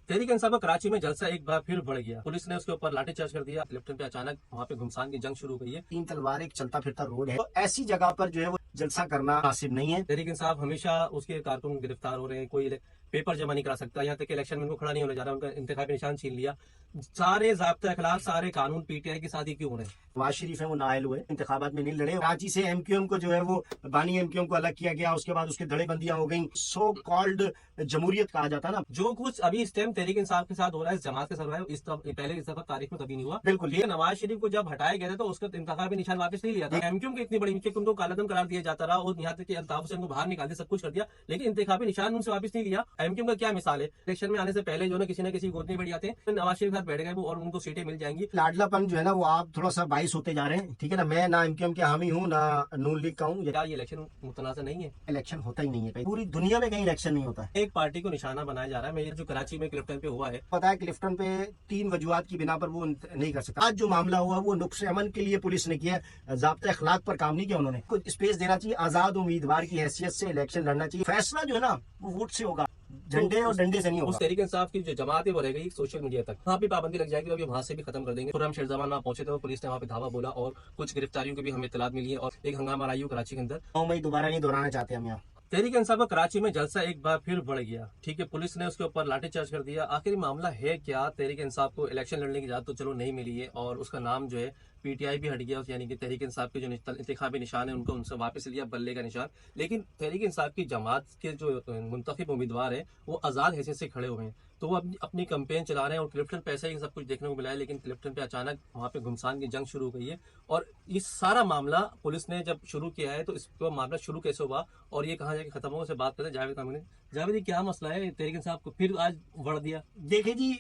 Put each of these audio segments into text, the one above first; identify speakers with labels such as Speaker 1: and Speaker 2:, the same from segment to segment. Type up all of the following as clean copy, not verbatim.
Speaker 1: तहरीक इंसाफ का कराची में जलसा एक बार फिर बढ़ गया। पुलिस ने उसके ऊपर लाठीचार्ज कर दिया। क्लिफ्टन पे अचानक वहाँ पे घुमसान की जंग शुरू हो गई है।
Speaker 2: 3 तलवार एक चलता फिरता रोड है, तो ऐसी जगह पर जो है वो जलसा करना मुनासिब नहीं है।
Speaker 1: तहरीक इंसाफ हमेशा उसके कारकुन गिरफ्तार हो रहे हैं, कोई पेपर जमा नहीं करा सकता। यहाँ तक कि इलेक्शन में उनको खड़ा नहीं होने जा रहा, उनका इंतखाबी निशान छीन लिया। सारे ज़ाब्ता अखलाक, सारे कानून पीटीआई के साथ ही क्यों हो रहे हैं?
Speaker 2: नवाज शरीफ है वो नाअहल हुए, इंतखाबात में नहीं लड़े। कराची से एमक्यूएम को जो है वो बानी एमक्यूएम को अलग किया गया, उसके बाद उसके धड़ेबंदियां हो गई। सो कॉल्ड जमहूरियत कहा जाता ना,
Speaker 1: जो कुछ अभी इस टाइम तहरीक इंसाफ के साथ हो रहा है, इस जमात के साथ हो रहा है, पहले इस दफा तारीख में कभी नहीं हुआ।
Speaker 2: बिल्कुल।
Speaker 1: ये नवाज शरीफ को जब हटाया गया था तो उसका इंतखाबी निशान वापस नहीं लिया था। एमक्यूएम की इतनी बड़ी उनको कालादम करार दिया जाता रहा और यहाँ तक कि अल्ताफ से उनको बाहर निकाल दिया, सब कुछ कर दिया, लेकिन इंतखाबी निशान उनसे वापस नहीं लिया। एमक्यूएम का क्या मिसाल है? इलेक्शन में आने से पहले जो है किसी न किसी गोदनी बैठ जाते हैं, नवाज शरीफ के साथ बैठ गए वो और उनको सीटें मिल जाएंगी।
Speaker 2: लाडलापन जो है ना वो आप थोड़ा सा बाइस होते जा रहे हैं। ठीक है ना, मैं ना एमक्यूएम के हामी हूँ ना नून लीग का हूँ।
Speaker 1: क्या ये इलेक्शन मुतनाज़ नहीं है?
Speaker 2: इलेक्शन होता ही नहीं है, पूरी दुनिया में कहीं इलेक्शन नहीं होता है।
Speaker 1: एक पार्टी को निशाना बनाया जा रहा है। मेरे जो कराची में क्लिफ्टन पे हुआ है,
Speaker 2: पता है क्लिफ्टन पे 3 वजूहात की बिना पर वो नहीं कर सकता। आज जो मामला हुआ वो नुक्स अमन के लिए पुलिस ने किया, ज़ाब्ता अखलाक पर काम नहीं किया। उन्होंने कुछ स्पेस देना चाहिए, आजाद उम्मीदवार की हैसियत से इलेक्शन लड़ना चाहिए। फैसला जो है ना वो वोट से होगा, झंडे और डंडे से नहीं होगा।
Speaker 1: उस तहरीक इंसाफ की जो जमात है वो रह गई सोशल मीडिया तक, वहाँ भी पाबंदी लग जाएगी और वहाँ से भी खत्म कर देंगे। खुर्रम शेरजमान वहाँ पहुंचे थे, पुलिस ने वहाँ पे धावा बोला और कुछ गिरफ्तारियों की भी हमें इत्तलात मिली है और एक हंगामा आई हो कराची के अंदर।
Speaker 2: 9 मई दोबारा नहीं दोहराना चाहते हम यहाँ।
Speaker 1: तहरीक इंसाफ का कराची में जलसा एक बार फिर बढ़ गया। ठीक है, पुलिस ने उसके ऊपर लाठीचार्ज कर दिया। आखिर मामला है क्या? तहरीक इंसाफ को इलेक्शन लड़ने की इजाजत तो चलो नहीं मिली है और उसका नाम जो है पीटीआई भी हट गया, यानी कि तहरीक इंसाफ के जो इंतखाबी निशान है उनको उनसे वापस लिया, बल्ले का निशान। लेकिन तहरीक इंसाफ की जमात के जो मुंतखब उम्मीदवार हैं वो आज़ाद हैसियत से खड़े हुए हैं, तो वो अपनी कैंपेन चला रहे हैं और क्लिफ्टन पे ऐसा ही सब कुछ देखने को मिला है। लेकिन क्लिफ्टन पे अचानक वहाँ पे घुमसान की जंग शुरू हो गई है और इस सारा मामला पुलिस ने जब शुरू किया है तो इस मामला शुरू कैसे हुआ और ये कहाँ जाके खत्म होगा, से बात करते हैं जावेद कामिल। जावेद जी, क्या मसला है तहरीक इंसाफ को फिर आज बढ़ दिया?
Speaker 2: देखिए जी,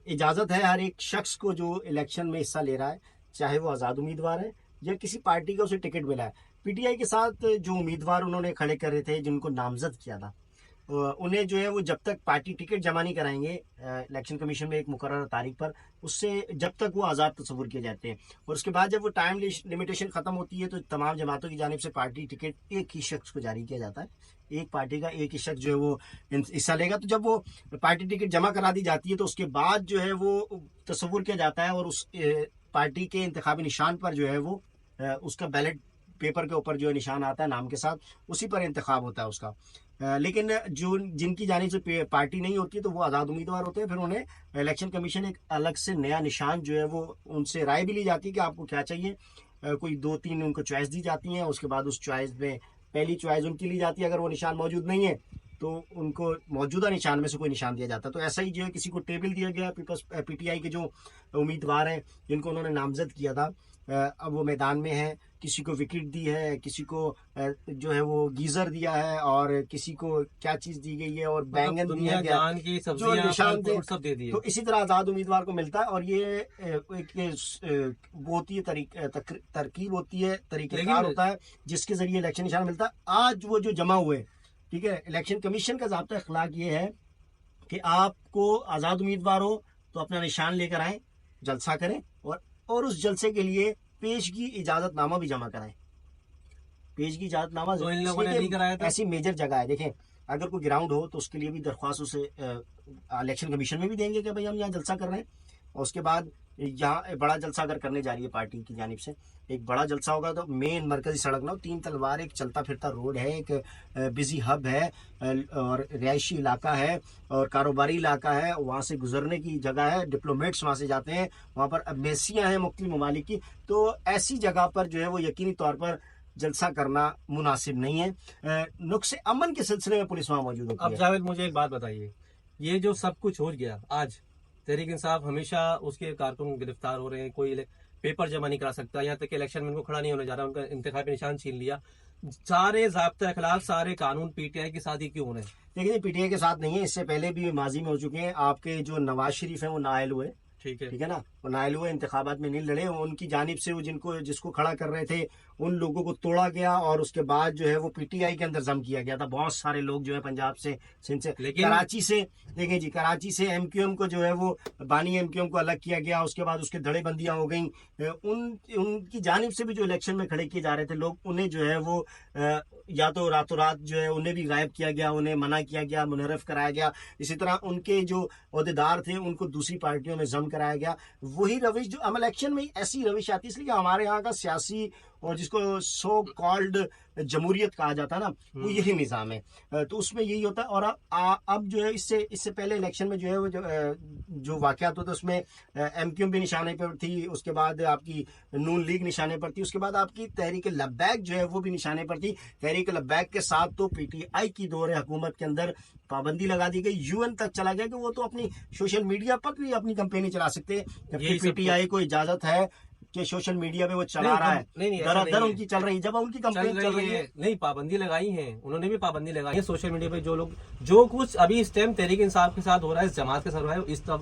Speaker 2: इजाजत है हर एक शख्स को जो इलेक्शन में हिस्सा ले रहा है, चाहे वो आज़ाद उम्मीदवार है या किसी पार्टी का उसे टिकट मिला है। पीटीआई के साथ जो उम्मीदवार उन्होंने खड़े कर रहे थे, जिनको नामजद किया था, उन्हें जो है वो जब तक पार्टी टिकट जमा नहीं कराएंगे इलेक्शन कमीशन में एक मुकर्रर तारीख पर, उससे जब तक वो आज़ाद तस्वुर किए जाते हैं। और उसके बाद जब वो टाइम लिमिटेशन ख़त्म होती है तो तमाम जमातों की जानिब से पार्टी टिकट एक ही शख्स को जारी किया जाता है। एक पार्टी का एक ही शख्स जो है वो हिस्सा लेगा। तो जब वो पार्टी टिकट जमा करा दी जाती है तो उसके बाद जो है वो तस्वुर किया जाता है और उस पार्टी के इंतखाबी निशान पर जो है वो उसका बैलेट पेपर के ऊपर जो है निशान आता है नाम के साथ, उसी पर इंतखाब होता है उसका। लेकिन जो जिनकी जानिब से पार्टी नहीं होती तो वो आज़ाद उम्मीदवार होते हैं, फिर उन्हें इलेक्शन कमीशन एक अलग से नया निशान जो है वो उनसे राय भी ली जाती है कि आपको क्या चाहिए। कोई 2-3 उनको चॉइस दी जाती हैं, उसके बाद उस चॉइस में पहली चॉइस उनकी ली जाती है। अगर वो निशान मौजूद नहीं है तो उनको मौजूदा निशान में से कोई निशान दिया जाता है। तो ऐसा ही जो है किसी को टेबल दिया गया, पीटीआई के जो उम्मीदवार हैं जिनको उन्होंने नामजद किया था, अब वो मैदान में है। किसी को विकेट दी है, किसी को जो है वो गीजर दिया है और किसी को क्या चीज दी गई है और बैंगन दिया गया, जो निशान थे
Speaker 1: सब दे दिए।
Speaker 2: तो इसी तरह आज़ाद उम्मीदवार को मिलता है और ये एक वो होती है तरकीब होती है, तरीकेकार होता है जिसके जरिए इलेक्शन निशान मिलता है। आज वो जो जमा हुए, ठीक है, इलेक्शन कमीशन का ज़ाब्ता अखलाक ये है कि आपको आज़ाद उम्मीदवार हो तो अपना निशान लेकर आए, जलसा करें और उस जलसे के लिए पेशगी इजाजतनामा भी जमा कराएं। पेशगी इजाजतनामा
Speaker 1: तो इन लोगों ने नहीं कराया था।
Speaker 2: ऐसी मेजर जगह है, देखें अगर कोई ग्राउंड हो तो उसके लिए भी दरख्वास्त उसे इलेक्शन कमीशन में भी देंगे कि भाई हम यहाँ जलसा कर रहे हैं। और उसके बाद यहाँ बड़ा जलसा अगर करने जा रही है पार्टी की जानिब से, एक बड़ा जलसा होगा तो मेन मरकजी सड़क ना हो, 3 तलवार एक चलता फिरता रोड है, एक बिजी हब है और रिहायशी इलाका है और कारोबारी इलाका है, वहाँ से गुजरने की जगह है, डिप्लोमेट्स वहाँ से जाते हैं, वहाँ पर एम्बेसियाँ हैं मुख्तलिफ ममालिक की। तो ऐसी जगह पर जो है वो यकीनी तौर पर जलसा करना मुनासिब नहीं है। नुक्स अमन के सिलसिले में पुलिस वहाँ मौजूद होती है।
Speaker 1: अब जावेद मुझे एक बात बताइए, ये जो सब कुछ हो गया आज, तहरीक इंसाफ हमेशा उसके कारकुन गिरफ्तार हो रहे हैं, कोई पेपर जमा नहीं करा सकता। यहाँ तक कि इलेक्शन में उनको खड़ा नहीं होने जा रहा, उनका इंतखाबी निशान छीन लिया। सारे ज़ाब्ता अखलाक, सारे कानून पीटीआई के साथ ही क्यों हो रहे हैं?
Speaker 2: देखिए पीटीआई के साथ नहीं है, इससे पहले भी माजी में हो चुके हैं। आपके जो नवाज शरीफ हैं वो नाअहल हुए,
Speaker 1: ठीक है।
Speaker 2: ठीक है ना, वो नाइल हुए इंतखाबात में नहीं लड़े, उनकी जानिब से वो जिसको खड़ा कर रहे थे उन लोगों को तोड़ा गया, और उसके बाद जो है वो पीटीआई के अंदर जम किया गया था। बहुत सारे लोग जो है पंजाब से, सिंध से,
Speaker 1: लेकिन
Speaker 2: कराची से, देखें जी, कराची से एमक्यूएम को जो है वो बानी एमक्यूएम को अलग किया गया, उसके बाद उसके धड़ेबंदियां हो गई। उनकी जानिब से भी जो इलेक्शन में खड़े किए जा रहे थे लोग, उन्हें जो है वो या तो रातों रात जो है उन्हें भी गायब किया गया, उन्हें मना किया गया, मुनहरफ कराया गया। इसी तरह उनके जो अहदेदार थे उनको दूसरी पार्टियों में जम कराया गया। वही रविश जो हम इलेक्शन में ऐसी रविश आती है, इसलिए हमारे यहाँ का सियासी और जिसको सो कॉल्ड जमहूरियत कहा जाता है ना, वो यही निज़ाम है। तो उसमें यही होता है। और अब जो है इससे पहले इलेक्शन में जो है वो जो वाकयात होते उसमें एमक्यूएम भी निशाने पर थी, उसके बाद आपकी नून लीग निशाने पर थी, उसके बाद आपकी तहरीक लब्बैक जो है वो भी निशाने पर थी। तहरीक लब्बैक के साथ तो पीटीआई की दौर हुकूमत के अंदर पाबंदी लगा दी गई, यूएन तक चला गया कि वो तो अपनी सोशल मीडिया पर भी अपनी कंपेनी चला सकते हैं, जबकि पीटीआई को इजाजत है कि सोशल मीडिया पे वो चला रहा है।
Speaker 1: नहीं,
Speaker 2: दर उनकी चल रही है, जब उनकी कंप्लेन चल रही है।
Speaker 1: नहीं, पाबंदी लगाई है, उन्होंने भी पाबंदी लगाई है सोशल मीडिया पे। जो कुछ अभी इस टाइम तहरीक इंसाफ के साथ हो रहा है, इस जमात के साथ हो रहा है,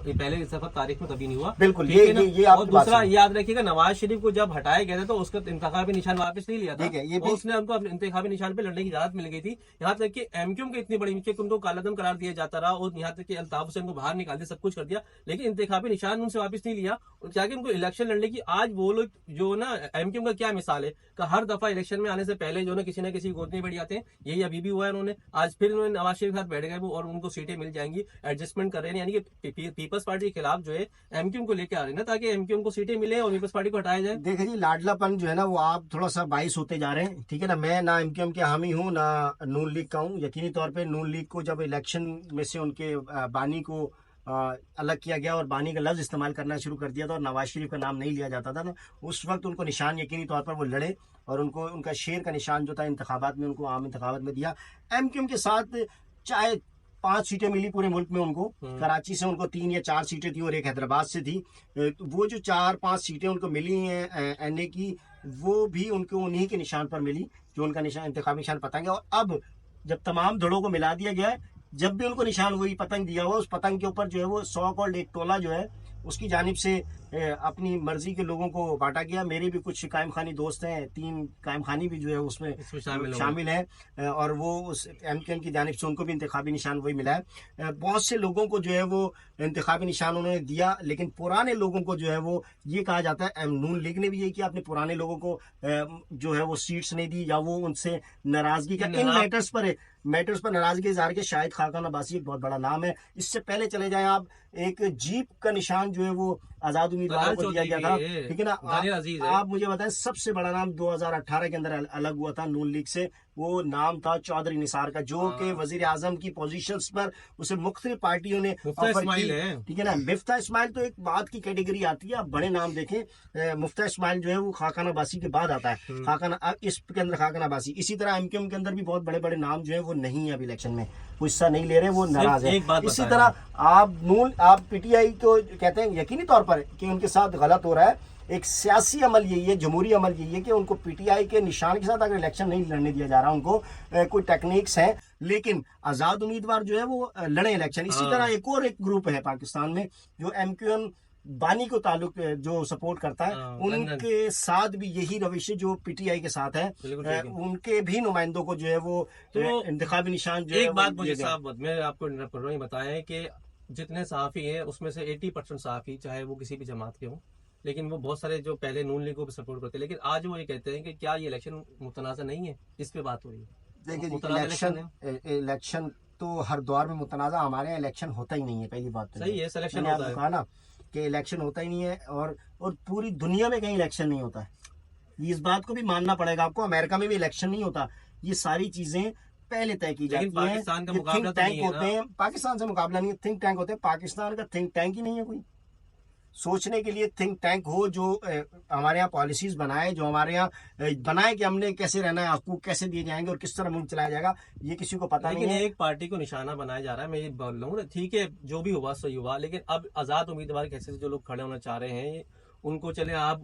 Speaker 1: पहले इस दफा तारीख में कभी नहीं हुआ।
Speaker 2: बिल्कुल, ये
Speaker 1: और दूसरा याद रखिएगा, नवाज शरीफ को जब हटाया गया था तो उसका इंतखाबी निशान वापस नहीं लिया था, उसने उनको इंतखाबी निशान पे लड़ने की इजाजत मिल गई थी। यहाँ तक कि एमक्यूएम की इतनी बड़ी उनको कालादम करार दिया जाता रहा, और यहाँ तक कि अल्ताफ हुसैन को बाहर निकाल दिया, सब कुछ कर दिया, लेकिन इंतखाबी निशान उनसे वापस नहीं लिया, ताकि उनको इलेक्शन लड़ने की। आज वो लोग जो ना एमक्यूएम का क्या मिसाल है कि हर दफा इलेक्शन में आने से पहले जो ना किसी गोदनी बैठ जाते हैं, यही अभी भी हुआ है। उन्होंने आज फिर उन्होंने नवाज शरीफ के साथ बैठ गए वो, और उनको सीटें मिल जाएंगी, एडजस्टमेंट कर रहे हैं, यानी कि पीपल्स पार्टी के खिलाफ जो है एमक्यूएम को लेकर आ रहे हैं ना, ताकि एमक्यूएम को सीटें मिले और पीपल्स पार्टी को हटाया जाए।
Speaker 2: देखिए जी, लाडलापन जो है ना वो आप थोड़ा सा बाइस होते जा रहे हैं। ठीक है ना, मैं ना एमक्यूएम के हामी हूँ ना नून लीग का हूँ। यकीनी तौर पर नून लीग को जब इलेक्शन में से उनके बानी को अलग किया गया और बानी का लफ्ज इस्तेमाल करना शुरू कर दिया था और नवाज शरीफ का नाम नहीं लिया जाता था ना, उस वक्त उनको निशान यकीनी तौर पर वो लड़े, और उनको उनका शेर का निशान जो था इंतखाबात में, उनको आम इंतखाबात में दिया। एमक्यूएम के साथ चाहे 5 सीटें मिली पूरे मुल्क में उनको, कराची से उनको 3 या 4 सीटें थी और एक हैदराबाद से थी। वो जो 4-5 सीटें उनको मिली हैं एनए की, वो भी उनको उन्हीं के निशान पर मिली जो उनका निशान इंतखाबी निशान पतंग है। और अब जब तमाम धड़ों को मिला दिया गया है, जब भी उनको निशान वही पतंग दिया हुआ, उस पतंग के ऊपर जो है वो सो कॉल्ड एक टोला जो है उसकी जानिब से अपनी मर्जी के लोगों को बांटा गया। मेरे भी कुछ कायम खानी दोस्त हैं, 3 कायम खानी भी जो है उसमें शामिल हैं, और वो उस एमक्यूएम की जानिब से उनको भी इंतखाबी निशान वही मिला है। बहुत से लोगों को जो है वो इंतखाबी निशान उन्होंने दिया, लेकिन पुराने लोगों को जो है वो ये कहा जाता है, नून लीग ने भी यही किया, अपने पुराने लोगों को जो है वो सीट्स नहीं दी, या वो उनसे नाराजगी का इन मैटर्स पर नाराजगी इजहार के। शाहिद खाकान अब्बासी एक बहुत बड़ा नाम है। इससे पहले चले जाएं आप, एक जीप का निशान जो है वो आजाद उम्मीदवारों को दिया गया था। ठीक है ना, आप मुझे बताएं, सबसे बड़ा नाम 2018 के अंदर अलग हुआ था नून लीग से, वो नाम था चौधरी निसार का, जो कि वजीर आजम की पोजीशंस पर उसे मुख्तलिफ पार्टियों ने ऑफर की। ठीक है ना, मिफ्ता इस्माइल तो एक बात की कैटेगरी आती है। आप बड़े नाम देखें, मुफ्ता इस्माइल जो है वो खाकान अब्बासी के बाद आता है, इसके अंदर खाकान अब्बासी। इसी तरह एमक्यूएम के अंदर भी बहुत बड़े बड़े नाम जो है वो नहीं है, अब इलेक्शन में कोई हिस्सा नहीं ले रहे, वो नाराज है। इसी तरह आप पीटीआई को कहते हैं यकीनी तौर पर कि उनके साथ गलत हो रहा है। एक सियासी अमल यही है, जमहूरी अमल यही है कि उनको पीटीआई के निशान के साथ अगर इलेक्शन नहीं लड़ने दिया जा रहा, उनको कोई टेक्निक्स हैं, लेकिन आजाद उम्मीदवार जो है वो लड़े इलेक्शन। इसी तरह एक ग्रुप है पाकिस्तान में जो एमक्यूएम बानी को ताल्लुक जो सपोर्ट करता है, उनके साथ भी यही रविश जो पीटीआई के साथ है। उनके भी नुमाइंदों को जो है वो इंतखाबी निशान जो
Speaker 1: एक बात मुझे साहब, मैं आपको बताया कि जितने सहाफी हैं उसमें से 80% सहाफी चाहे वो किसी भी जमात के हों, लेकिन वो बहुत सारे जो पहले नून लीग को भी सपोर्ट करते हैं, लेकिन आज वो ये कहते हैं कि क्या ये इलेक्शन मुतनाज़ा नहीं है, इस पे बात हो रही है।
Speaker 2: देखिए, इलेक्शन तो हर दौर में मुतनाज़ा, हमारे यहाँ इलेक्शन होता ही नहीं है, पहली बात तो
Speaker 1: सही है, सिलेक्शन होता है,
Speaker 2: कहा ना कि इलेक्शन होता ही नहीं है, और पूरी दुनिया में कहीं इलेक्शन नहीं होता है। इस बात को भी मानना पड़ेगा आपको, अमेरिका में भी इलेक्शन नहीं होता। ये सारी चीजें पहले तय की जाती है।
Speaker 1: पाकिस्तान का मुकाबला तो नहीं
Speaker 2: होते हैं, पाकिस्तान से मुकाबला नहीं है, थिंक टैंक होते हैं। पाकिस्तान का थिंक टैंक ही नहीं है कोई। सोचने के लिए थिंक टैंक हो जो हमारे यहाँ पॉलिसीज बनाए, जो हमारे यहाँ बनाए कि हमने कैसे रहना है, हकूक कैसे दिए जाएंगे और किस तरह मुल्क चलाया जाएगा, ये किसी को पता नहीं है।
Speaker 1: एक पार्टी को निशाना बनाया जा रहा है, मैं ये बोल रहा हूँ, ठीक है, जो भी हुआ सही हुआ, लेकिन अब आजाद उम्मीदवार कैसे जो लोग खड़े होना चाह रहे हैं, उनको चले आप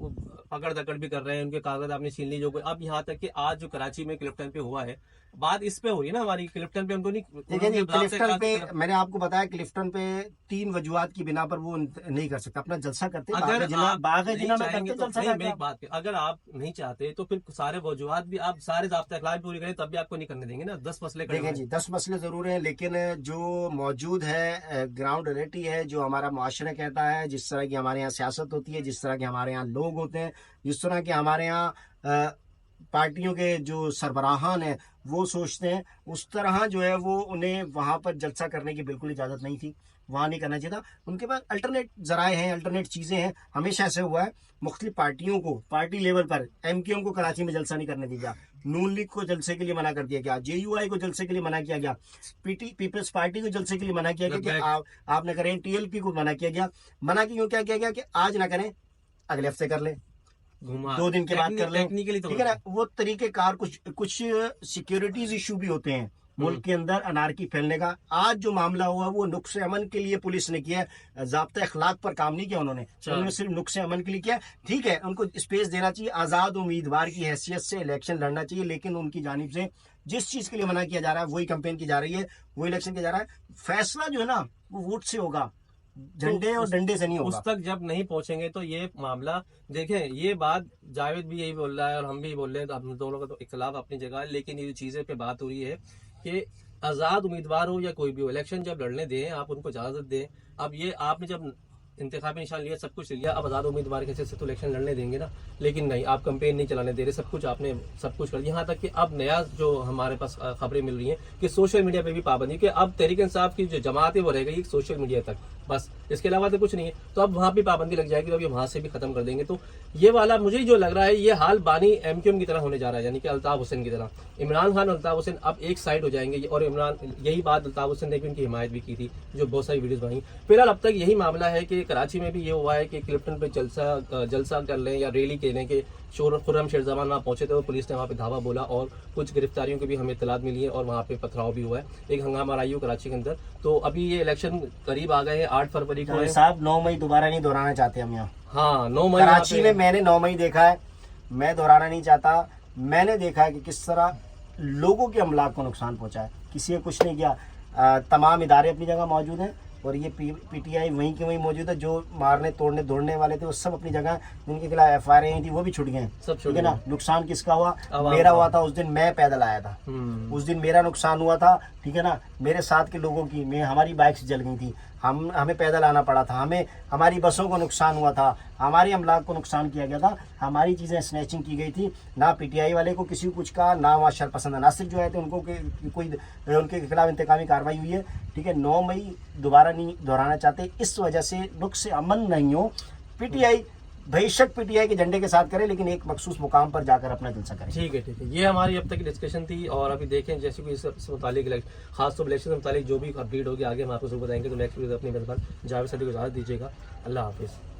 Speaker 1: पकड़ दकड़ भी कर रहे हैं, उनके कागज आपने छीन ली। जो अब यहाँ तक कि आज जो कराची में क्लिफ्टन पे हुआ है, बात इस पे हो रही है ना हमारी, क्लिफ्टन पे उनको नहीं,
Speaker 2: देखिए जी,
Speaker 1: उनके
Speaker 2: क्लिफ्टन
Speaker 1: ब्लॉक
Speaker 2: पे
Speaker 1: से
Speaker 2: मैंने आपको बताया, क्लिफ्टन पे 3 वजूहात की बिना पर वो नहीं कर सकता, अपना जलसा करते
Speaker 1: अगर आप
Speaker 2: बाग
Speaker 1: नहीं
Speaker 2: जिना में
Speaker 1: चाहेंगे
Speaker 2: करते
Speaker 1: तो
Speaker 2: जलसा
Speaker 1: नहीं,
Speaker 2: का
Speaker 1: मेरी
Speaker 2: क्या?
Speaker 1: एक बात है, अगर आप नहीं चाहते तो फिर सारे वजूहात भी आप सारे ज़ाब्ता अखलाक भी पूरी करें तब भी आपको नहीं करने देंगे ना, 10 मसले खड़े
Speaker 2: देखें
Speaker 1: हुए
Speaker 2: जी,
Speaker 1: हैं।
Speaker 2: 10 मसले जरूर हैं, लेकिन जो मौजूद है ग्राउंड रियलिटी है, जो हमारा मुआशरा कहता है, जिस तरह की हमारे यहाँ सियासत होती है, जिस तरह के हमारे यहाँ लोग होते हैं, जिस तरह के हमारे यहाँ पार्टियों के जो सरबराहान हैं वो सोचते हैं, उस तरह जो है वो उन्हें वहां पर जलसा करने की बिल्कुल इजाजत नहीं थी, वहां नहीं करना चाहिए था। उनके पास अल्टरनेट जराए हैं, अल्टरनेट चीजें हैं। हमेशा ऐसे हुआ है, मुख्तलिफ पार्टियों को पार्टी लेवल पर एमक्यूएम को कराची में जलसा नहीं करने दिया गया, नून लीग को जलसे के लिए मना कर दिया गया, जेयूआई को जलसे के लिए मना किया गया, पीपल्स पार्टी को जलसे के लिए मना किया गया कि आप न करें, टीएलपी को मना किया गया। मना क्यों क्या किया गया कि आज ना करें, अगले हफ्ते कर लें,
Speaker 1: घुमा
Speaker 2: 2 दिन के बाद कर लें,
Speaker 1: टेक्निकली तो
Speaker 2: ठीक है ना। वो तरीकेकार, कुछ सिक्योरिटीज इशू भी होते हैं मुल्क के अंदर अनारकी फैलने का। आज जो मामला हुआ वो नुक्से अमन के लिए पुलिस ने किया है, ज़ाब्ता अखलाक पर काम नहीं किया उन्होंने सिर्फ नुक्से अमन के लिए किया। ठीक है, उनको स्पेस देना चाहिए, आज़ाद उम्मीदवार की हैसियत से इलेक्शन लड़ना चाहिए, लेकिन उनकी जानिब से जिस चीज के लिए मना किया जा रहा है वही कैंपेन की जा रही है, वही इलेक्शन किया जा रहा है। फैसला जो है ना वो वोट से होगा, झंडे और डंडे से नहीं
Speaker 1: उस
Speaker 2: होगा।
Speaker 1: तक जब नहीं पहुंचेंगे तो ये मामला, देखें ये बात जावेद भी यही बोल रहा है और हम भी बोल रहे हैं, तो हम दोनों का तो इख्तलाफ अपनी जगह है, लेकिन ये चीजें पे बात हो रही है कि आजाद उम्मीदवार हो या कोई भी हो, इलेक्शन जब लड़ने दें आप उनको इजाजत दें। अब ये आपने जब इंतखाबी निशान लिया, सब कुछ लिया, अब आजाद उम्मीदवार के से तो इलेक्शन लड़ने देंगे ना, लेकिन नहीं, आप कंपेन नहीं चलाने दे रहे, सब कुछ आपने सब कुछ कर दिया। यहाँ तक कि अब नया जो हमारे पास खबरें मिल रही हैं कि सोशल मीडिया पे भी पाबंदी, कि अब तहरीक इंसाफ की जो जमात है वो रह गई सोशल मीडिया तक, बस इसके अलावा तो कुछ नहीं है। तो अब वहाँ भी पाबंदी लग जाएगी, तो अभी वहाँ से भी खत्म कर देंगे। तो ये वाला मुझे जो लग रहा है ये हाल बानी एमक्यूएम की तरह होने जा रहा है, यानी कि अल्ताफ हुसैन की तरह। इमरान खान और अल्ताफ हुसैन अब एक साइड हो जाएंगे, और इमरान, यही बात अल्ताफ हुसैन ने भी उनकी हिमायत भी की थी, जो बहुत सारी वीडियोस बनाई। फिलहाल अब तक यही मामला है कि कराची में भी ये हुआ है कि क्लिफ्टन पे जलसा कर लें या रैली कहने के खुर्रम शेरजमान वहाँ पहुंचे थे, पुलिस ने वहाँ पे धावा बोला और कुछ गिरफ्तारियों की भी हमें इत्तलात मिली है और वहाँ पे पथराव भी हुआ है, एक हंगामा आई हो कराची के अंदर। तो अभी ये इलेक्शन करीब आ गए हैं, 8 फरवरी को है
Speaker 2: साहब। 9 मई दोबारा नहीं दोहराना चाहते हम यहाँ।
Speaker 1: हाँ, 9 मई
Speaker 2: कराची में मैंने 9 मई देखा है, मैं दोहराना नहीं चाहता। मैंने देखा है कि किस तरह लोगों के अमलाक को नुकसान पहुंचा है, किसी ने कुछ नहीं किया। तमाम इदारे अपनी जगह मौजूद हैं और ये पीटीआई वहीं के वहीं मौजूद है। जो मारने तोड़ने दौड़ने वाले थे वो सब अपनी जगह, जिनके खिलाफ एफआईआर आई थी वो भी छुट गए, ठीक है ना। नुकसान किसका हुआ? मेरा हुआ था। उस दिन मैं पैदल आया था, उस दिन मेरा नुकसान हुआ था, ठीक है ना। मेरे साथ के लोगों की, हमारी बाइक्स जल गई थी, हमें पैदल आना पड़ा था, हमारी बसों को नुकसान हुआ था, हमारे अमलाक को नुकसान किया गया था, हमारी चीज़ें स्नैचिंग की गई थी। ना पीटीआई वाले को किसी को कुछ कहा, ना वहाँ शरपसंद नासिर जो आए थे उनको कोई उनके खिलाफ इंतकामी कार्रवाई हुई है, ठीक है। 9 मई दोबारा नहीं दोहराना चाहते, इस वजह से नुक्स अमन नहीं हो। पीटीआई बेशक पीटीआई के झंडे के साथ करे, लेकिन एक मखसूस मुकाम पर जाकर अपना जलसा करे।
Speaker 1: ठीक है। ये हमारी अब तक की डिस्कशन थी, और अभी देखें जैसे कि इस मुतालिक खासतौर इलेक्शन से मुतालिक जो भी अपडेट होगी आगे हम आपको जरूर बताएंगे। तो नेक्स्ट वीडियो अपनी मेजबान जावेद सदी को इजाज़त दीजिएगा। अल्लाह हाफिज़।